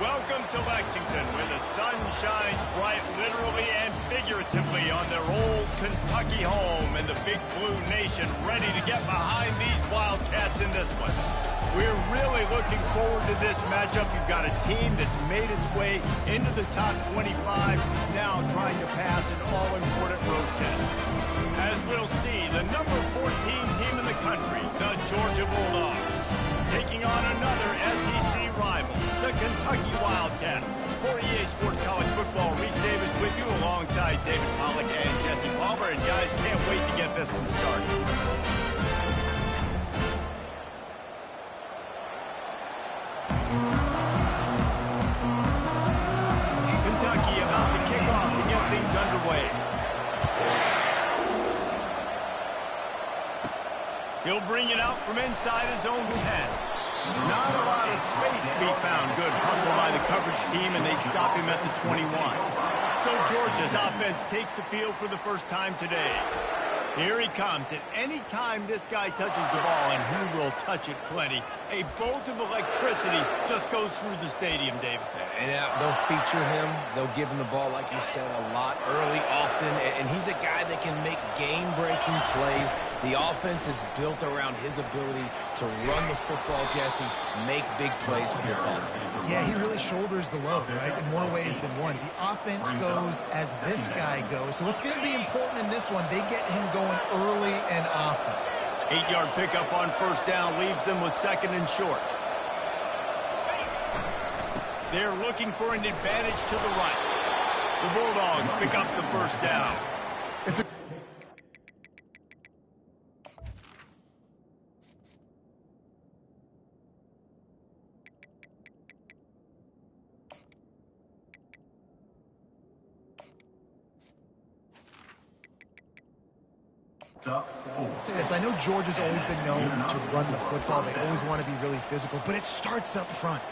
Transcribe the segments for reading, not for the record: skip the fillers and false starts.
Welcome to Lexington, where the sun shines bright literally and figuratively on their old Kentucky home, and the Big Blue Nation ready to get behind these Wildcats in this one. We're really looking forward to this matchup. You've got a team that's made its way into the top 25, now trying to pass an all-important road test. As we'll see, the number 14 team in the country, the Georgia Bulldogs, taking on another SEC rival, the Kentucky Wildcats. For EA Sports College Football, Reese Davis with you alongside David Pollack and Jesse Palmer. And guys, can't wait to get this one started. Kentucky about to kick off to get things underway. He'll bring it out from inside his own 10. Not a lot of space to be found. Good hustle by the coverage team, and they stop him at the 21. So Georgia's offense takes the field for the first time today. Here he comes, and any time this guy touches the ball, and he will touch it plenty, a bolt of electricity just goes through the stadium, David. And they'll feature him. They'll give him the ball, like you said, a lot, early, often. And he's a guy that can make game-breaking plays. The offense is built around his ability to run the football, Jesse, make big plays for this offense. Yeah, he really shoulders the load, right, in more ways than one. The offense goes as this guy goes. So it's going to be important in this one. They get him going early and often. 8-yard pickup on first down leaves them with second and short. They're looking for an advantage to the right. The Bulldogs pick up the first down. It's a Say this, I know Georgia's always been known to run the football. They always want to be really physical, but it starts up front.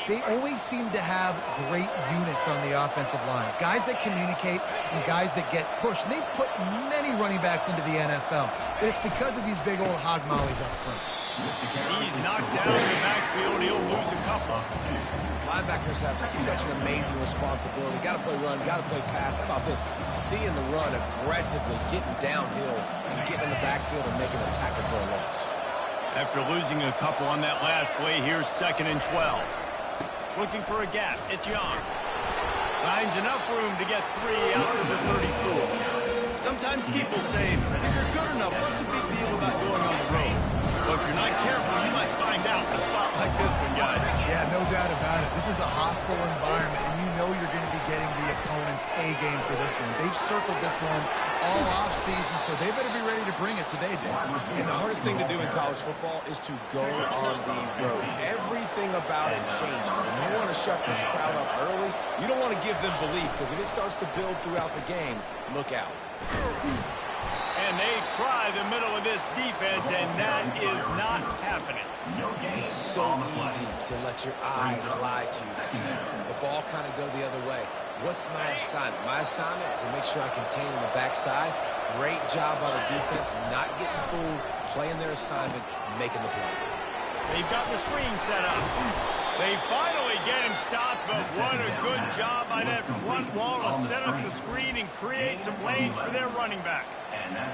They always seem to have great units on the offensive line. Guys that communicate and guys that get pushed. And they've put many running backs into the NFL, but it's because of these big old hog mollies up front. He's knocked down in the backfield. He'll lose a couple. Linebackers have such an amazing responsibility. Got to play run, got to play pass. How about this? Seeing the run aggressively, getting downhill, and getting in the backfield and making a tackle for a loss. After losing a couple on that last play, here's second and 12. Looking for a gap. It's Young. Finds enough room to get 3 out to the 34. Sometimes people say, if you're good enough, what's the big deal about going on the road? But if you're not careful, you might find out a spot like this one, guys. Yeah, no doubt about it. This is a hostile environment, and you know you're going to be getting the opponent's A-game for this one. They've circled this one all off-season, so they better be ready to bring it today, Dave. And the hardest thing to do in college football is to go on the road. Everything about it changes, and you want to shut this crowd up early. You don't want to give them belief, because if it starts to build throughout the game, look out. And they try the middle of this defense, and that is not happening. It's so easy to let your eyes lie to you. See the ball kind of go the other way. What's my assignment? My assignment is to make sure I contain on the backside. Great job by the defense, not getting fooled, playing their assignment, making the play. They've got the screen set up. They finally get him stopped, but what a good job by that front wall to set up the screen and create some lanes for their running back.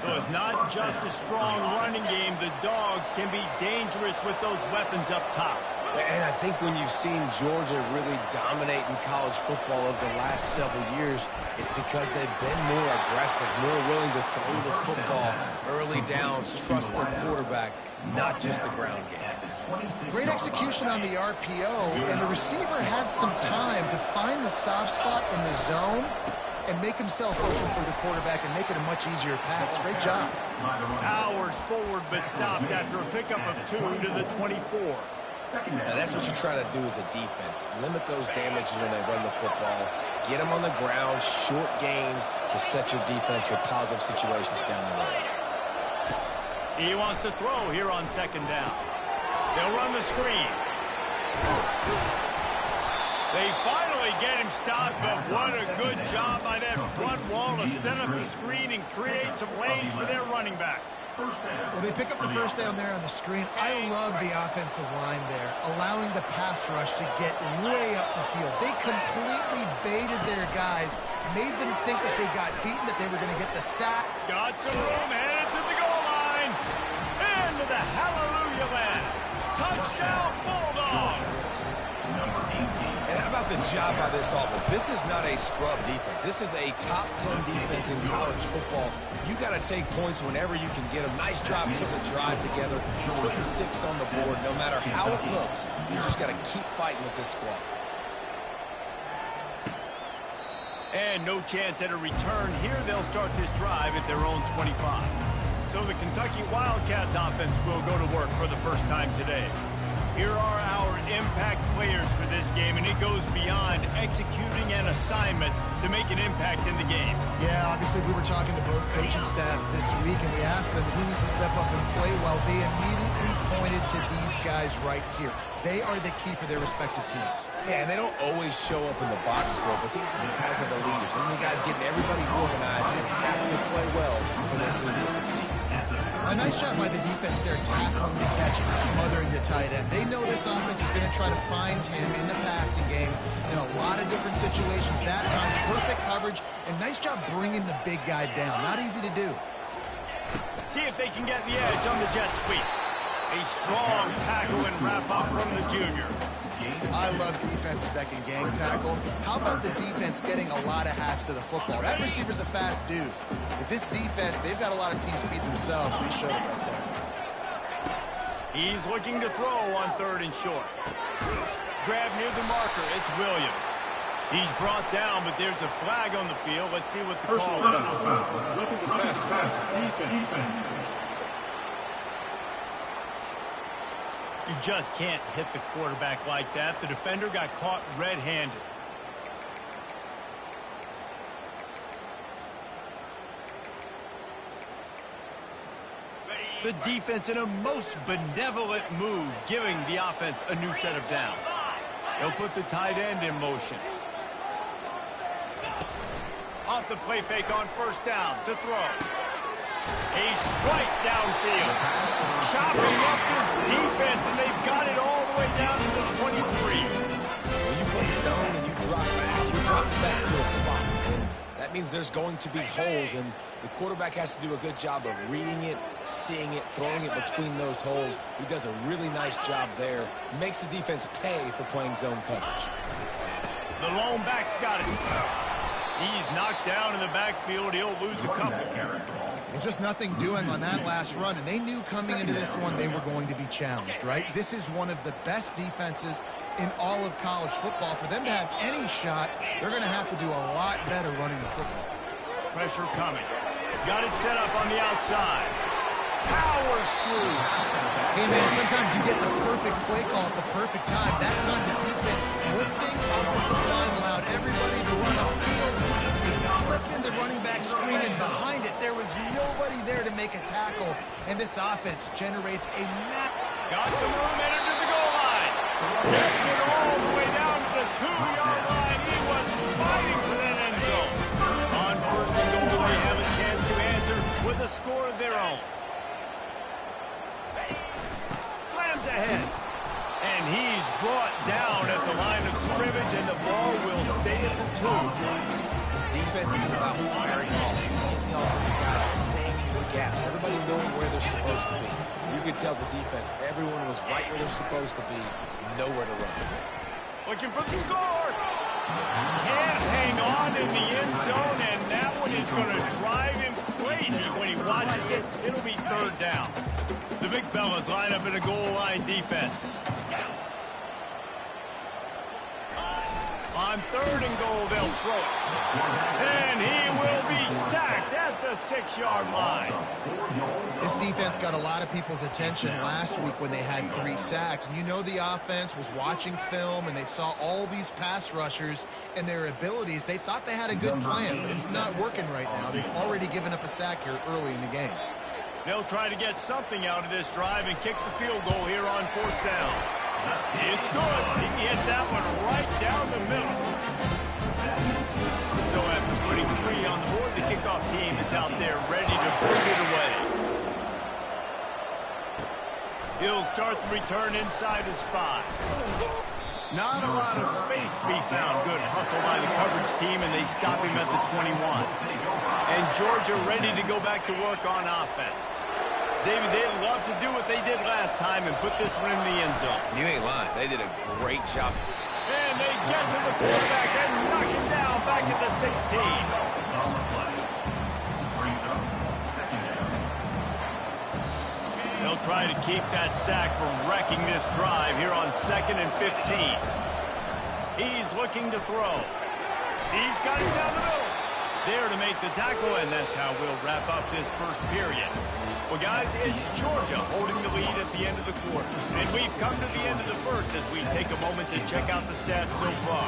So it's not just a strong running game. The Dogs can be dangerous with those weapons up top. And I think when you've seen Georgia really dominate in college football over the last several years, it's because they've been more aggressive, more willing to throw the football early downs, trust their quarterback, not just the ground game. Great execution on the RPO, and the receiver had some time to find the soft spot in the zone and make himself open for the quarterback and make it a much easier pass. Great job. Powers forward, but stopped after a pickup of 2 to the 24. Now that's what you try to do as a defense. Limit those damages when they run the football. Get them on the ground, short gains to set your defense for positive situations down the road. He wants to throw here on second down. They'll run the screen. They finally get him stopped, but what a good job by that front wall to set up the screen and create some lanes for their running back. Well, they pick up the first down there on the screen. I love the offensive line there, allowing the pass rush to get way up the field. They completely baited their guys, made them think that they got beaten, that they were going to get the sack. Got some room, headed to the goal line. Into the hallelujah land. Touchdown, Bulldogs. And how about the job by this offense? This is not a scrub defense. This is a top 10 defense in college football. You got to take points whenever you can get them. Nice job putting the drive together, putting 6 on the board. No matter how it looks, you just got to keep fighting with this squad. And no chance at a return here. They'll start this drive at their own 25. So the Kentucky Wildcats offense will go to work for the first time today. Here are our impact players for this game, and it goes beyond executing an assignment to make an impact in the game. Yeah, obviously we were talking to both coaching staffs this week, and we asked them who needs to step up and play well. They immediately pointed to these guys right here. They are the key for their respective teams. Yeah, and they don't always show up in the box score, but these are the guys that are the leaders. These are the guys getting everybody organized and have to play well for their team to succeed. A nice job by the defense there, tackling the catch and smothering the tight end. They know this offense is going to try to find him in the passing game in a lot of different situations. That time, perfect coverage, and nice job bringing the big guy down. Not easy to do. See if they can get the edge on the jet sweep. A strong tackle and wrap-up from the junior. I love defenses that can gang tackle. How about the defense getting a lot of hats to the football? That receiver's a fast dude. With this defense, they've got a lot of teams beat themselves. They showed it right there. He's looking to throw on 3rd and short. Grab near the marker. It's Williams. He's brought down, but there's a flag on the field. Let's see what the call is. Roughing the pass. Defense. You just can't hit the quarterback like that. The defender got caught red-handed. The defense in a most benevolent move, giving the offense a new set of downs. They'll put the tight end in motion. Off the play fake on 1st down to throw. A strike downfield. Chopping up this defense, and they've got it all the way down to the 23. When you play zone and you drop back to a spot. And that means there's going to be holes, and the quarterback has to do a good job of reading it, seeing it, throwing it between those holes. He does a really nice job there. Makes the defense pay for playing zone coverage. The lone back's got it. He's knocked down in the backfield. He'll lose a couple. Well, just nothing doing on that last run, and they knew coming into this one they were going to be challenged, right? This is one of the best defenses in all of college football. For them to have any shot, they're going to have to do a lot better running the football. Pressure coming. Got it set up on the outside. Powers through. Hey, man, sometimes you get the perfect play call at the perfect time. That time the defense blitzing, offensive line allowed everybody to run upfield. They slip in the running back screen, and behind it, there was nobody there to make a tackle. And this offense generates a map. Got some room, headed to the goal line. Gets it all the way down to the 2-yard line. He was fighting for that end zone. On 1st and goal, they have a chance to answer with a score of their own. Slams ahead. And he's brought down at the line of scrimmage, and the ball will stay at the 2. Defense is about firing off, getting the offensive guys and staying in your gaps. Everybody knowing where they're supposed to be. You could tell the defense, everyone was right where they're supposed to be, nowhere to run. Looking for the score. Can't hang on in the end zone, and that one is going to drive him crazy when he watches it. It'll be 3rd down. The big fellas line up in a goal line defense. On 3rd and goal, they'll throw it. And he will be sacked at the 6-yard line. This defense got a lot of people's attention last week when they had 3 sacks. And you know the offense was watching film, and they saw all these pass rushers and their abilities. They thought they had a good plan, but it's not working right now. They've already given up a sack here early in the game. They'll try to get something out of this drive and kick the field goal here on 4th down. It's good. He hit that one right down the middle. So after putting 3 on the board, the kickoff team is out there ready to bring it away. He'll start the return inside his 5. Not a lot of space to be found. Good hustle by the coverage team, and they stop him at the 21. And Georgia ready to go back to work on offense. David, they'd love to do what they did last time and put this one in the end zone. You ain't lying. They did a great job. And they get to the quarterback and knock him down back at the 16. They'll try to keep that sack from wrecking this drive here on 2nd and 15. He's looking to throw. He's got him down the middle. There to make the tackle, and that's how we'll wrap up this first period. Well, guys, it's Georgia holding the lead at the end of the quarter. And we've come to the end of the first as we take a moment to check out the stats so far.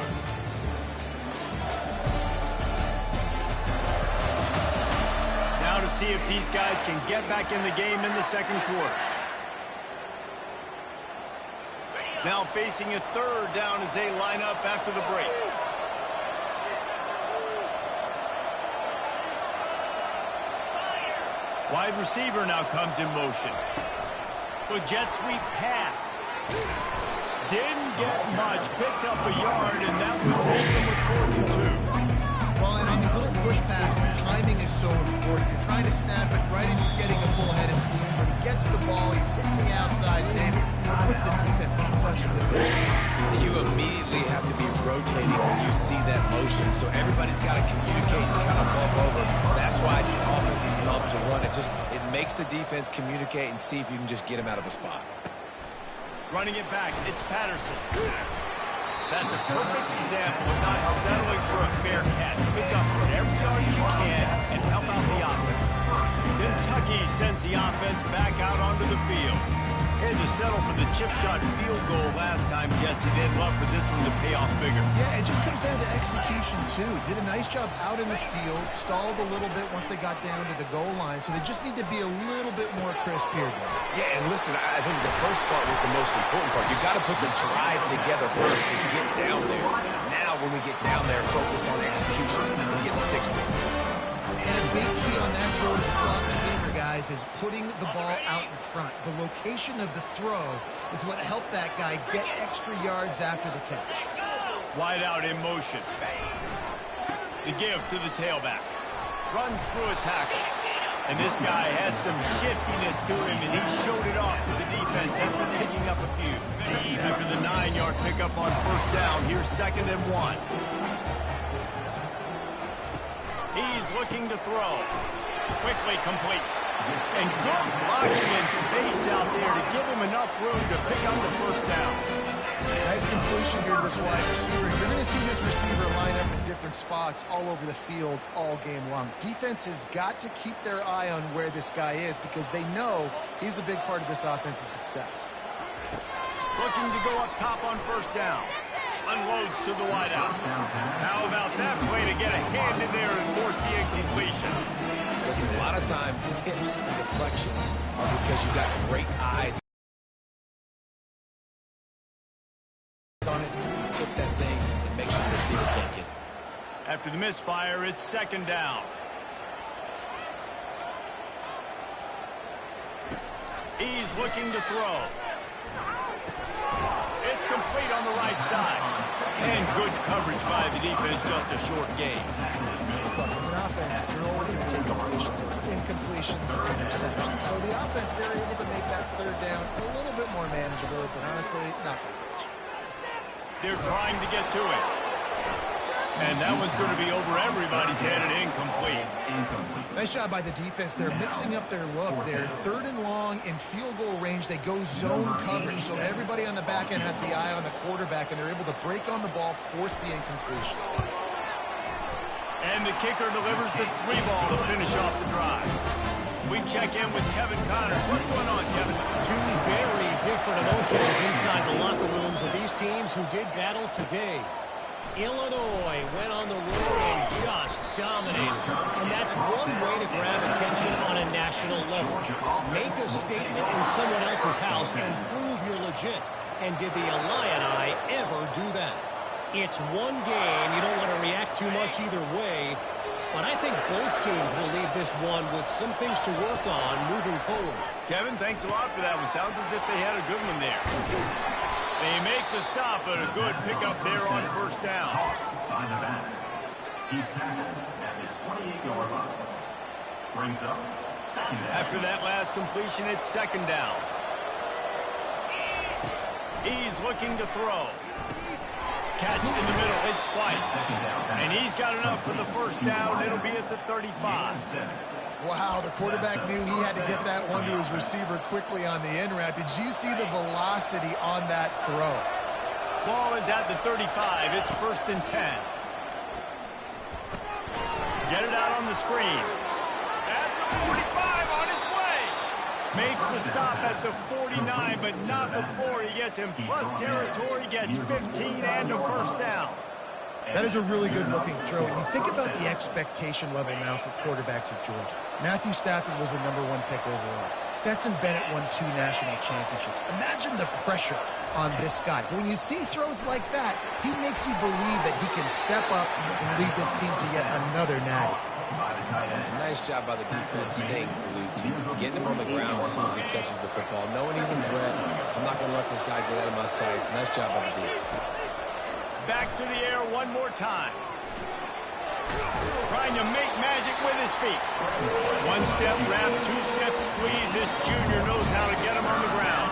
Now to see if these guys can get back in the game in the second quarter. Now facing a 3rd down as they line up after the break. Wide receiver now comes in motion. The jet sweep pass. Didn't get much. Picked up a yard, and that would leave them with 4th and 2. Well, and on these little push passes, timing is so important. You're trying to snap it right as he's getting a full head of steam. When he gets the ball, he's hitting the outside, and it puts the defense in such a difficult spot. You immediately have to be rotating when you see that motion, so everybody's got to communicate and kind of bump over. That's why the offenses love to run it. It makes the defense communicate and see if you can just get him out of a spot. Running it back, it's Patterson. That's a perfect example of not settling for a fair catch. Pick up whatever yards you can and help out the offense. Kentucky sends the offense back out onto the field. Had to settle for the chip shot field goal last time, Jesse. They'd love for this one to pay off bigger. Yeah, it just comes down to execution, too. Did a nice job out in the field, stalled a little bit once they got down to the goal line, so they just need to be a little bit more crisp here. Yeah, and listen, I think the first part was the most important part. You've got to put the drive together first to get down there. Now, when we get down there, focus on execution and get 6 points. And a big key on that throw to the slot receiver, guys, is putting the ball out in front. The location of the throw is what helped that guy get extra yards after the catch. Wide out in motion. The give to the tailback. Runs through a tackle. And this guy has some shiftiness to him, and he showed it off to the defense after picking up a few. After the 9-yard pickup on 1st down, here's 2nd and 1. He's looking to throw. Quickly complete. And good blocking in space out there to give him enough room to pick up the 1st down. Nice completion here to this wide receiver. You're going to see this receiver line up in different spots all over the field all game long. Defense has got to keep their eye on where this guy is because they know he's a big part of this offense's success. Looking to go up top on 1st down. Unloads to the wideout. How about that play to get a hand in there and force the incompletion? Listen, a lot of time, tips and deflections are because you got great eyes on it. You tip that thing and make sure the receiver can't get it. After the misfire, it's 2nd down. He's looking to throw. It's complete on the right side. And good coverage by the defense, just a short gain. Look, as an offense, you're always going to take incompletions and interceptions. So the offense, they're able to make that 3rd down a little bit more manageable, but honestly, not very much. They're trying to get to it. And that one's going to be over everybody's head and incomplete. Nice job by the defense. They're mixing up their look. They're 3rd and long in field goal range. They go zone coverage. So everybody on the back end has the eye on the quarterback, and they're able to break on the ball, force the incompletion. And the kicker delivers the 3-ball to finish off the drive. We check in with Kevin Connors. What's going on, Kevin? Two very different emotions inside the locker rooms of these teams who did battle today. Illinois went on the road and just dominated. And that's one way to grab attention on a national level. Make a statement in someone else's house and prove you're legit. And did the Illini ever do that? It's one game. You don't want to react too much either way. But I think both teams will leave this one with some things to work on moving forward. Kevin, thanks a lot for that one. Sounds as if they had a good one there. They make the stop, but a good pickup there on first down. He's tackled at the 28-yard line. Brings up second down. After that last completion, it's second down. He's looking to throw. Catch in the middle. It's White. And he's got enough for the first down. It'll be at the 35. Wow, the quarterback knew he had to get that one to his receiver quickly on the in route. Did you see the velocity on that throw? Ball is at the 35. It's first and 10. Get it out on the screen. At the 45, on his way. Makes the stop at the 49, but not before he gets in plus territory, gets 15 and a first down. That is a really good-looking throw. And you think about the expectation level now for quarterbacks at Georgia. Matthew Stafford was the #1 pick overall. Stetson Bennett won 2 national championships. Imagine the pressure on this guy. But when you see throws like that, he makes you believe that he can step up and lead this team to yet another natty. Nice job by the defense staying glued to him, getting him on the ground as soon as he catches the football, knowing he's a threat. I'm not going to let this guy get out of my sights. Nice job by the defense. Back to the air one more time. Trying to make magic with his feet. One-step wrap, two-step squeeze. This junior knows how to get him on the ground.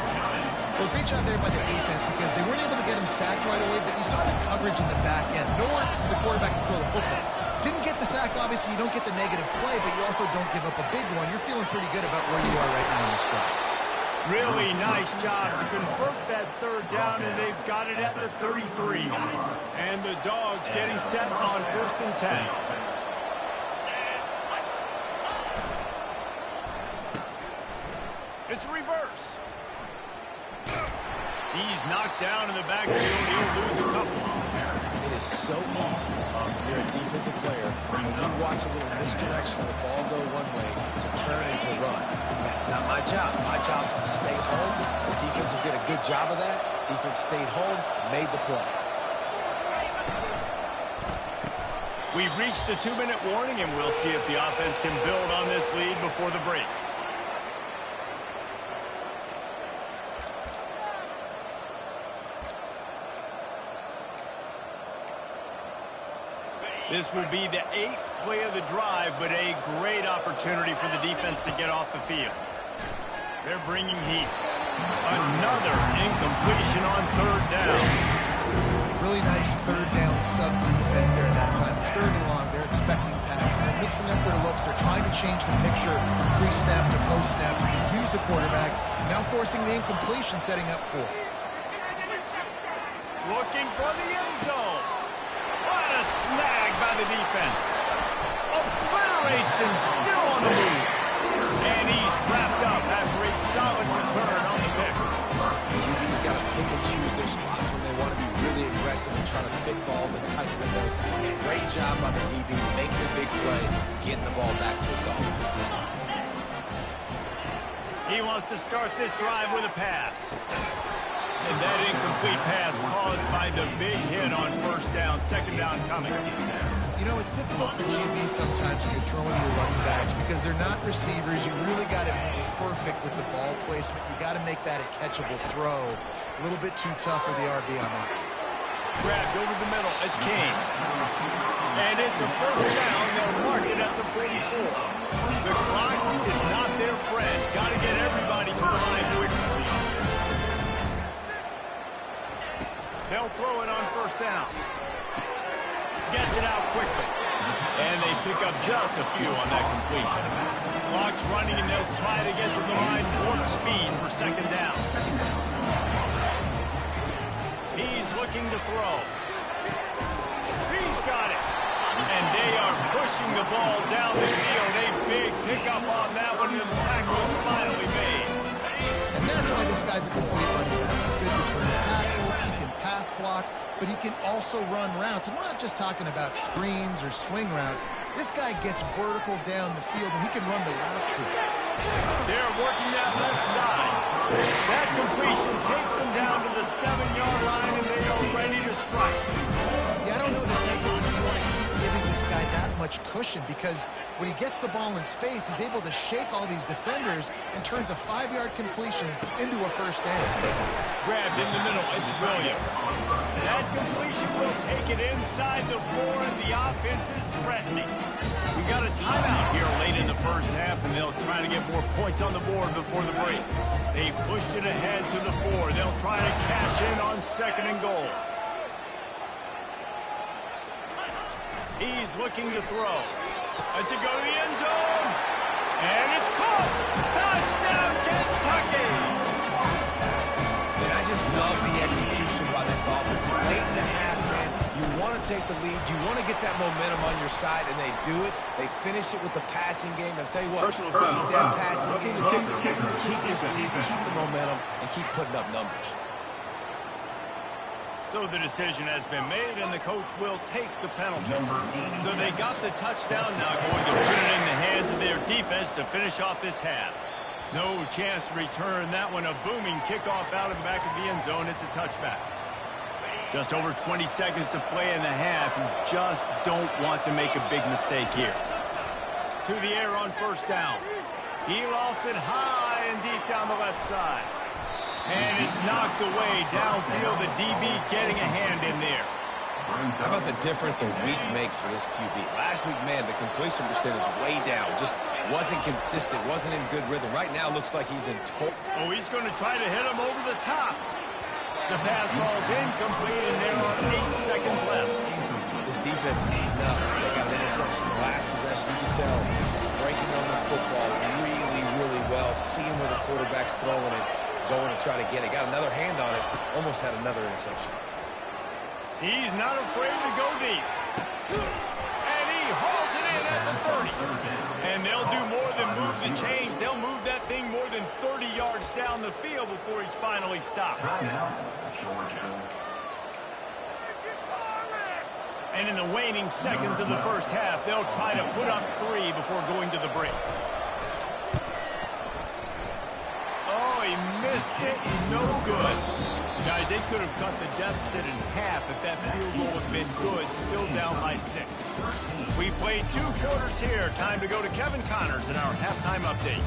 Well, great job there by the defense because they weren't able to get him sacked right away, but you saw the coverage in the back end. Nowhere for the quarterback to throw the football. Didn't get the sack, obviously. You don't get the negative play, but you also don't give up a big one. You're feeling pretty good about where you are right now in this drive. Really nice job to convert that third down, and they've got it at the 33. And the Dogs getting set on first and 10. It's reverse. He's knocked down in the backfield. He'll lose a couple. It is so easy if you're a defensive player when you watch a little misdirection of the ball go one way to turn and to run. That's not my job. My job is to stay home. The defense did a good job of that. Defense stayed home, made the play. We've reached the 2-minute warning, and we'll see if the offense can build on this lead before the break. This will be the 8th play of the drive, but a great opportunity for the defense to get off the field. They're bringing heat. Another incompletion on third down. Really nice third down sub-defense there at that time. It's third and long. They're expecting pass. They're mixing up their looks. They're trying to change the picture pre-snap to post-snap to confuse the quarterback. Now forcing the incompletion, setting up for. Looking for the end zone. What a snag by the defense. Obliterates him, still on the move. And he's wrapped up after a solid return on the pick. QB's got to pick and choose their spots when they want to be really aggressive and try to fit balls in tight windows. Great job by the DB, making a big play, getting the ball back to its offense. He wants to start this drive with a pass. And that incomplete pass caused by the big hit on first down. Second down coming. You know, it's difficult for QBs sometimes when you're throwing your running backs because they're not receivers. You really got to be perfect with the ball placement. You got to make that a catchable throw. A little bit too tough for the RB on that. Grabbed over the middle. It's Kane. And it's a first down. They'll mark it at the 44. The clock is not their friend. Got to get everybody to the line quickly. They'll throw it on first down. Gets it out quickly. And they pick up just a few on that completion. Clock's running, and they'll try to get to the line warp speed for second down. He's looking to throw. He's got it. And they are pushing the ball down the field. A big pickup on that one, and the tackle is finally made. And that's why this guy's a complete running back. He's good between tackles, he can pass block, but he can also run routes. And we're not just talking about screens or swing routes. This guy gets vertical down the field, and he can run the route tree. They're working that left side. That completion takes them down to the 7-yard line, and they are ready to strike. Yeah, I don't know defensively if you want to keep giving this guy that much cushion, because when he gets the ball in space, he's able to shake all these defenders and turns a 5-yard completion into a first down. Grabbed in the middle, it's Williams. That completion will take it inside the 4, and the offense is threatening. We got a timeout here late in the first half, and they'll try to get more points on the board before the break. They pushed it ahead to the 4. They'll try to cash in on 2nd and goal. He's looking to throw. It's a go to the end zone. And it's caught. Touchdown, Kentucky. Man, I just love the execution by this offense. Late in the half, man, you want to take the lead. You want to get that momentum on your side, and they do it. They finish it with the passing game. I'll tell you what, keep that passing game up, keep this lead, keep the momentum, and keep putting up numbers. So the decision has been made, and the coach will take the penalty. So they got the touchdown, now going to put it in the hands of their defense to finish off this half. No chance to return that one. A booming kickoff out of the back of the end zone. It's a touchback. Just over 20 seconds to play in the half. You just don't want to make a big mistake here. To the air on first down. He lost it high and deep down the left side. And it's knocked away downfield. The DB getting a hand in there. How about the difference a week makes for this QB? Last week, man, the completion percentage way down. Just wasn't consistent, wasn't in good rhythm. Right now, looks like he's in total. Oh, he's going to try to hit him over the top. The pass ball's incomplete, and there are 8 seconds left. This defense is eating up. They got an interception in the last possession. You can tell breaking on the football really, really well. Seeing where the quarterback's throwing it. Going to try to get it. Got another hand on it. Almost had another interception. He's not afraid to go deep. And he hauls it in at the 30. And they'll do more than move the chains. They'll move that thing more than 30 yards down the field before he's finally stopped. And in the waning seconds of the first half, they'll try to put up 3 before going to the break. He missed it, no good. Guys, they could have cut the deficit in half if that field goal had been good, still down by 6. We played 2 quarters here. Time to go to Kevin Connors in our halftime update.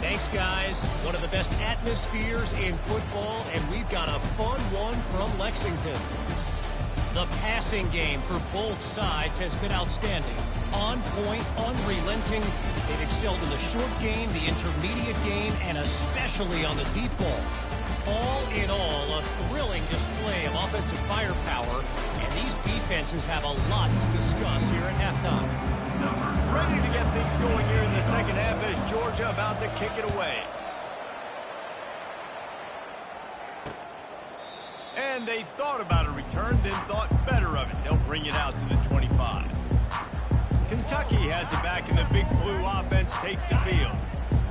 Thanks, guys. One of the best atmospheres in football, and we've got a fun one from Lexington. The passing game for both sides has been outstanding. On point, unrelenting. They've excelled in the short game, the intermediate game, and especially on the deep ball. All in all, a thrilling display of offensive firepower, and these defenses have a lot to discuss here at halftime. Ready to get things going here in the second half as Georgia about to kick it away. And they thought about a return, then thought better of it. They'll bring it out to the 25. Kentucky has it back, and the Big Blue offense takes the field.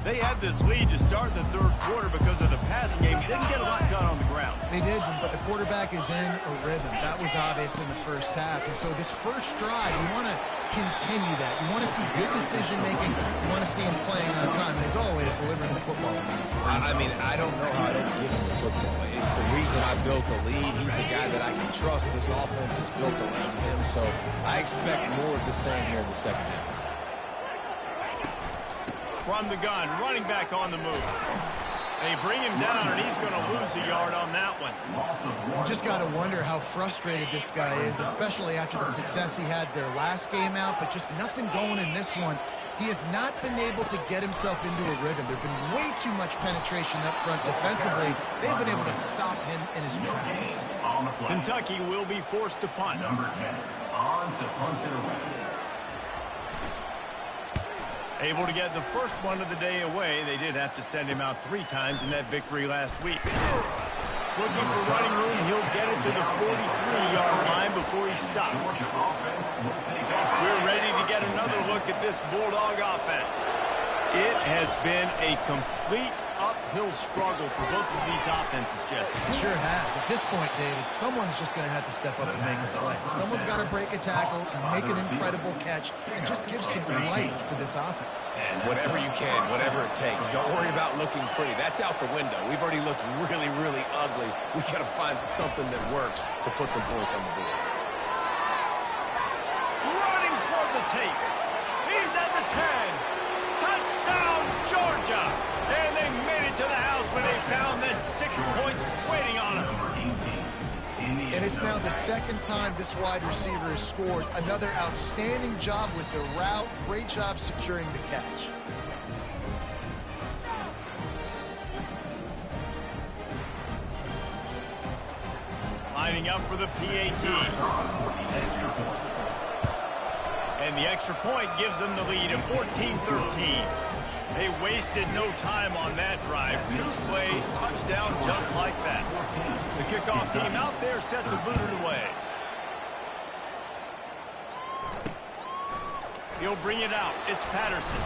They had this lead to start the third quarter because of the passing game. Didn't get a lot done on the ground. They did, but the quarterback is in a rhythm. That was obvious in the first half. And so this first drive, you want to continue that. You want to see good decision-making. You want to see him playing on time. And as always, delivering the football. I mean, I don't know how I don't give him the football. It's the reason I built the lead. He's the guy that I can trust. This offense is built around him. So I expect more of the same here in the second half. From the gun, running back on the move. They bring him down, and he's going to lose a yard on that one. You just got to wonder how frustrated this guy is, especially after the success he had their last game out, but just nothing going in this one. He has not been able to get himself into a rhythm. There's been way too much penetration up front defensively. They've been able to stop him in his tracks. Kentucky will be forced to punt. Number 10, on to punt it away. Able to get the first one of the day away. They did have to send him out 3 times in that victory last week. Looking for running room. He'll get it to the 43-yard line before he stops. We're ready to get another look at this Bulldog offense. It has been a complete uphill struggle for both of these offenses, Jesse. It sure has. At this point, David, someone's just going to have to step up and make a play. Someone's got to break a tackle and make an incredible catch and just give some life to this offense. And whatever you can, whatever it takes. Don't worry about looking pretty. That's out the window. We've already looked really, really ugly. We got to find something that works to put some points on the board. Running toward the tape. He's at the 10. Touchdown, Georgia. And they made it to the house when they found that 6 points waiting on them. And it's now the second time this wide receiver has scored. Another outstanding job with the route. Great job securing the catch. Lining up for the PAT. And the extra point gives them the lead at 14-13. They wasted no time on that drive. 2 plays, touchdown just like that. The kickoff team out there set to boot it away. He'll bring it out. It's Patterson.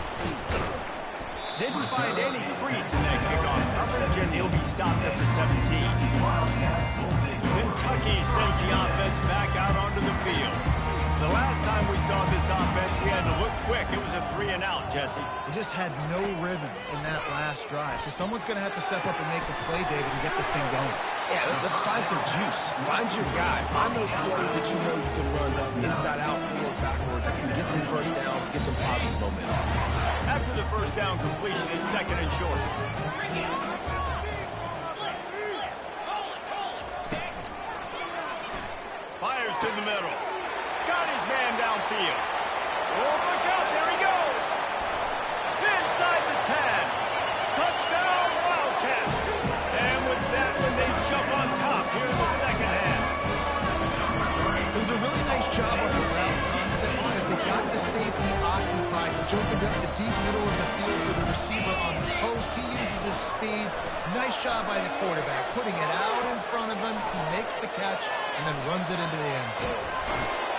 Didn't find any crease in that kickoff coverage, and he'll be stopped at the 17. Kentucky sends the offense back out onto the field. The last time we saw this offense, we had to look quick. It was a 3-and-out, Jesse. They just had no rhythm in that last drive. So someone's going to have to step up and make a play, David, and get this thing going. Yeah, let's find some juice. Find your guy. Find those plays that you know you can run inside out, forward, backwards. Get some first downs. Get some positive momentum. After the first down completion, it's 2nd and short. Fires to the middle. Got his man downfield. Oh, look out, there he goes. Inside the 10. Touchdown, Wildcats. And with that one, they jump on top here in the second half. It was a really nice job on the route concept because they got the safety occupied, which opened up the deep middle of the field for the receiver on the post. He uses his speed. Nice job by the quarterback, putting it out in front of him. He makes the catch and then runs it into the end zone.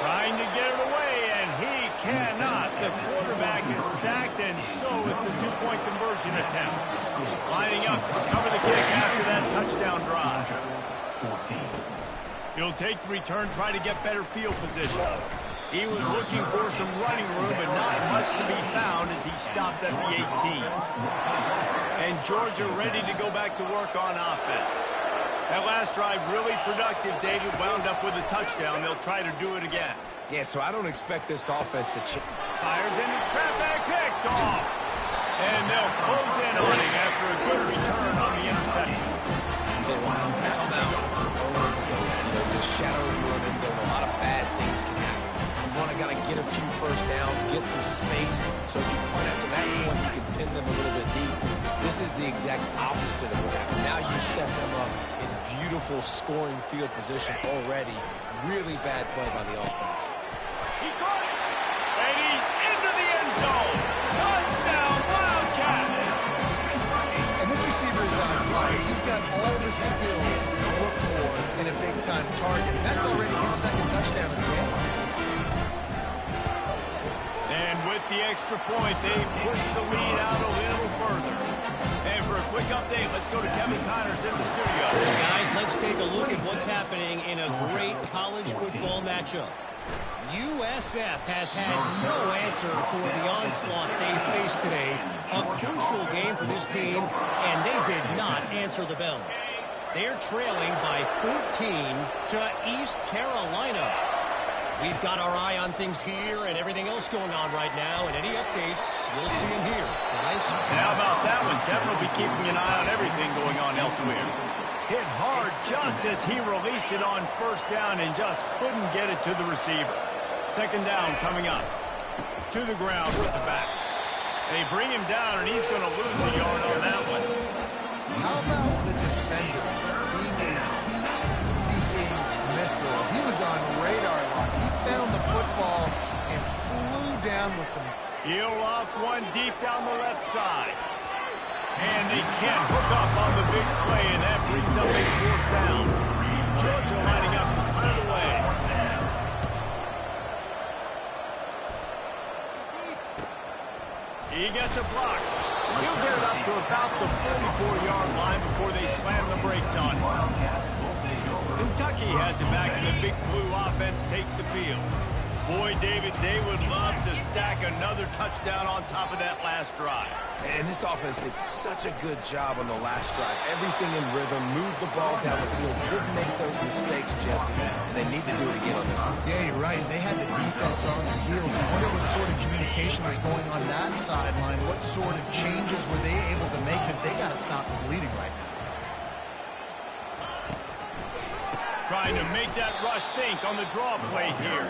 Trying to get it away, and he cannot. The quarterback is sacked, and so is the 2-point conversion attempt. Lining up to cover the kick after that touchdown drive. He'll take the return, try to get better field position. He was looking for some running room, but not much to be found as he stopped at the 18. And Georgia ready to go back to work on offense. That last drive really productive, David, wound up with a touchdown. They'll try to do it again. Yeah, so I don't expect this offense to change. Fires into traffic, picked off. And they'll close in on him after a good return on the interception. Tell you what, you come out of your own end zone, the shadow of your own end zone, a lot of bad things can happen. You want to get a few first downs, get some space, so if you punt after that point, you can pin them a little bit deep. This is the exact opposite of what happened. Now you set them up in beautiful scoring field position already. Really bad play by the offense. He caught it, and he's into the end zone. Touchdown, Wildcats! And this receiver is on fire. He's got all the skills to look for in a big-time target. And that's already his 2nd touchdown of the game. And with the extra point, they push the lead out a little further. And for a quick update, let's go to Kevin Connors in the studio. Guys, let's take a look at what's happening in a great college football matchup. USF has had no answer for the onslaught they faced today. A crucial game for this team, and they did not answer the bell. They're trailing by 14 to East Carolina. We've got our eye on things here and everything else going on right now, and any updates, we'll see them here. Guys? And how about that one? Kevin will be keeping an eye on everything going on elsewhere. Hit hard just as he released it on first down and just couldn't get it to the receiver. 2nd down coming up. To the ground with the back. They bring him down, and he's going to lose a yard on that one. How about the defender being a heat-seeking missile? He was on radar lock. He found the football and flew down with some... He'll off one deep down the left side. And they can't hook up on the big play, and that brings up a 4th down. Georgia lining up to punt it away. He gets a block. He'll get it up to about the 44-yard line before they slam the brakes on him. Kentucky has it back, and the Big Blue offense takes the field. Boy, David, they would love to stack another touchdown on top of that last drive. And this offense did such a good job on the last drive. Everything in rhythm, moved the ball down the field, didn't make those mistakes, Jesse, and they need to do it again on this one. Yeah, you're right. They had the defense on their heels. I wonder what sort of communication was going on that sideline. What sort of changes were they able to make, because they got to stop the bleeding right now. Trying to make that rush think on the draw play here.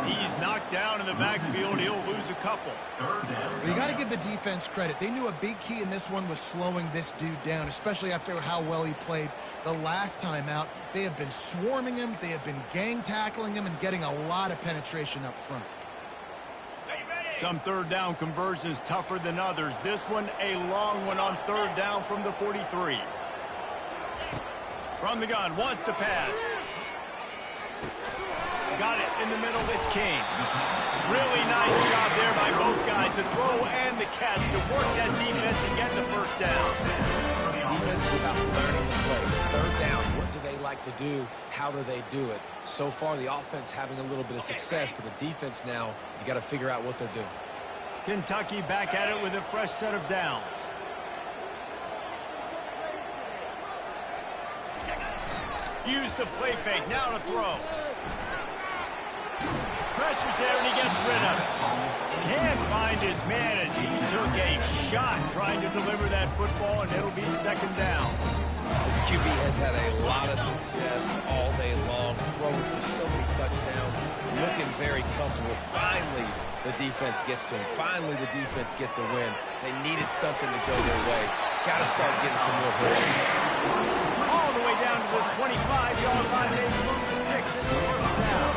He's knocked down in the backfield. He'll lose a couple. Well, you got to give the defense credit. They knew a big key in this one was slowing this dude down, especially after how well he played the last time out. They have been swarming him. They have been gang tackling him and getting a lot of penetration up front. Some third down conversions tougher than others. This one a long one on third down from the 43. From the gun, wants to pass. Got it in the middle, it's King. Really nice job there by both guys to throw and the catch to work that defense and get the first down. Defense is about learning the plays. Third down, what do they like to do? How do they do it? So far, the offense having a little bit of success, but the defense now, you got to figure out what they're doing. Kentucky back at it with a fresh set of downs. Use the play fake, now to throw. Pressure's there and he gets rid of it. Can't find his man as he took a shot trying to deliver that football, and it'll be second down. This QB has had a lot of success all day long, throwing for so many touchdowns, looking very comfortable. Finally, the defense gets to him. Finally, the defense gets a win. They needed something to go their way. Got to start getting some more hits on these guys. All the way down to the 25-yard line. They move the sticks into the first down.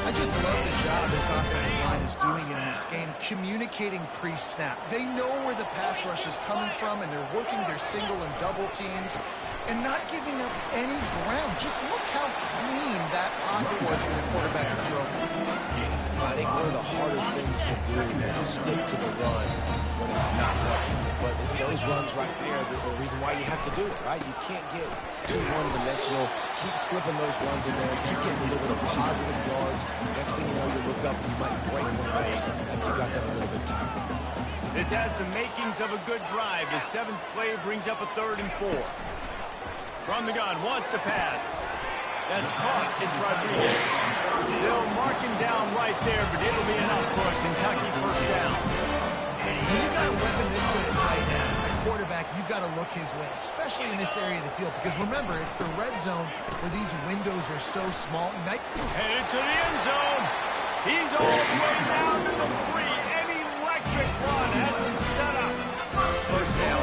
I just love the job this offensive line is doing in this game, communicating pre-snap. They know where the pass rush is coming from, and they're working their single and double teams and not giving up any ground. Just look how clean that pocket was for the quarterback to throw from. I think one of the hardest things to do is stick to the run when it's not working. But it's those runs right there that are the reason why you have to do it, right? You can't get too one-dimensional. Keep slipping those runs in there. Keep getting a little bit of positive yards. Next thing you know, you look up and you might break one of those after you got them a little bit tired. This has the makings of a good drive. The seventh play brings up a 3rd and 4. From the gun, wants to pass. That's caught. It's Rodriguez. They'll mark him down right there, but it'll be enough for a Kentucky first down. When you got a weapon this good at tight end, a quarterback, you've got to look his way, especially in this area of the field. Because remember, it's the red zone where these windows are so small. Headed to the end zone. He's all the way down to the 3. An electric run has